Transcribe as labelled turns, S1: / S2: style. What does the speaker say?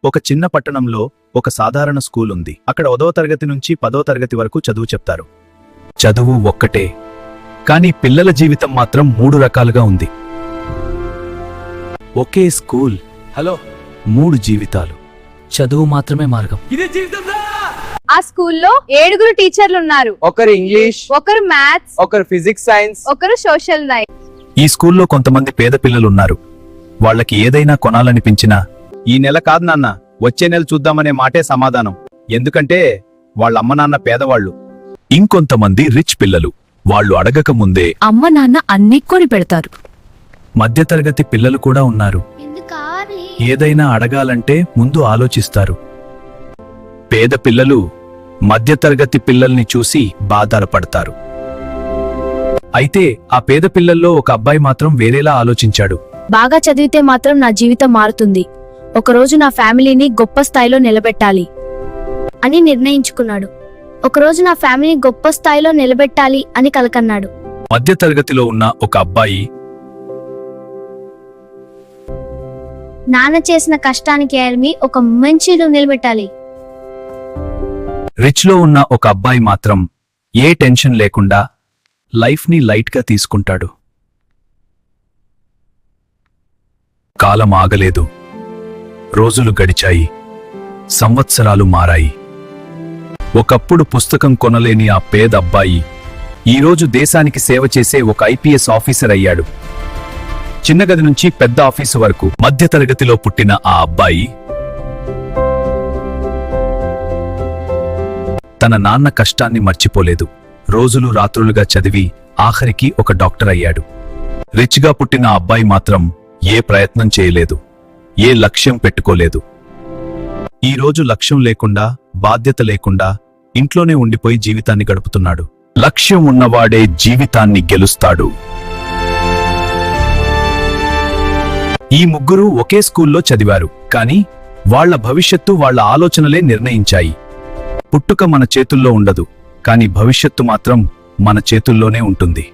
S1: ఒక చిన్న పట్టణంలో ఒక సాధారణ స్కూల్ ఉంది. అక్కడ 10వ తరగతి నుంచి 10వ తరగతి వరకు చదువు చెప్తారు. చదువు ఒక్కటే, కానీ పిల్లల జీవితం మాత్రం 3 రకాలుగా ఉంది. ఒకే స్కూల్, హలో 3 జీవితాలు.
S2: చదువు మాత్రమే మార్గం.
S3: ఆ స్కూల్లో 7 టీచర్లు ఉన్నారు.
S4: ఒకరు ఇంగ్లీష్,
S3: ఒకరు మ్యాథ్స్,
S4: ఒకరు ఫిజిక్స్ సైన్స్,
S3: ఒకరు సోషల్ సైన్స్.
S1: ఈ స్కూల్లో కొంతమంది పేద పిల్లలున్నారు. వాళ్ళకి ఏదైనా కొనాలనిపించినా ఈ నెల కాదు నాన్న, వచ్చే నెల చూద్దామనే మాటే సమాధానం. ఎందుకంటే వాళ్ళ అమ్మ నాన్న పేదవాళ్లు. ఇంకొంతమంది రిచ్ పిల్లలు. వాళ్ళు అడగక ముందే
S5: అమ్మ నాన్న అన్ని కొని పెడతారు.
S1: మధ్యతరగతి పిల్లలు కూడా ఉన్నారు. ఏదైనా అడగాలంటే ముందు ఆలోచిస్తారు. పేద పిల్లలు మధ్యతరగతి పిల్లల్ని చూసి బాధపడతారు. అయితే ఆ పేద పిల్లల్లో ఒక అబ్బాయి మాత్రం వేరేలా ఆలోచించాడు.
S5: బాగా చదివితే మాత్రం నా జీవితం మారుతుంది, ఒకరోజు నా ఫ్యామిలీని గొప్ప స్థాయిలో నిలబెట్టాలి అని నిర్ణయించుకున్నాడు. ఒకరోజు నా ఫ్యామిలీని గొప్ప స్థాయిలో నిలబెట్టాలి అని కలకన్నాడు.
S1: మధ్యతరగతిలో ఉన్న ఒక అబ్బాయి
S5: నాన్న చేసిన కష్టానికి ఏమి ఒక మంచి నిలబెట్టాలి.
S1: రిచ్ లో ఉన్న ఒక అబ్బాయి మాత్రం ఏ టెన్షన్ లేకుండా లైఫ్ ని లైట్ గా తీసుకుంటాడు. కాలం ఆగలేదు. రోజులు గడిచాయి, సంవత్సరాలు మారాయి. ఒకప్పుడు పుస్తకం కొనలేని ఆ పేద అబ్బాయి ఈరోజు దేశానికి సేవ చేసే ఒక ఐపీఎస్ ఆఫీసర్ అయ్యాడు. చిన్న గది నుంచి పెద్ద ఆఫీసు వరకు మధ్యతరగతిలో పుట్టిన ఆ అబ్బాయి తన నాన్న కష్టాన్ని మర్చిపోలేదు. రోజులు రాత్రులుగా చదివి ఆఖరికి ఒక డాక్టర్ అయ్యాడు. రిచ్ గా పుట్టిన ఆ అబ్బాయి మాత్రం ఏ ప్రయత్నం చేయలేదు, ఏ లక్ష్యం పెట్టుకోలేదు. ఈ రోజు లక్ష్యం లేకుండా, బాధ్యత లేకుండా ఇంట్లోనే ఉండిపోయి జీవితాన్ని గడుపుతున్నాడు. లక్ష్యం ఉన్నవాడే జీవితాన్ని గెలుస్తాడు. ఈ ముగ్గురు ఒకే స్కూల్లో చదివారు, కానీ వాళ్ల భవిష్యత్తు వాళ్ల ఆలోచనలే నిర్ణయించాయి. పుట్టుక మన చేతుల్లో ఉండదు, కానీ భవిష్యత్తు మాత్రం మన చేతుల్లోనే ఉంటుంది.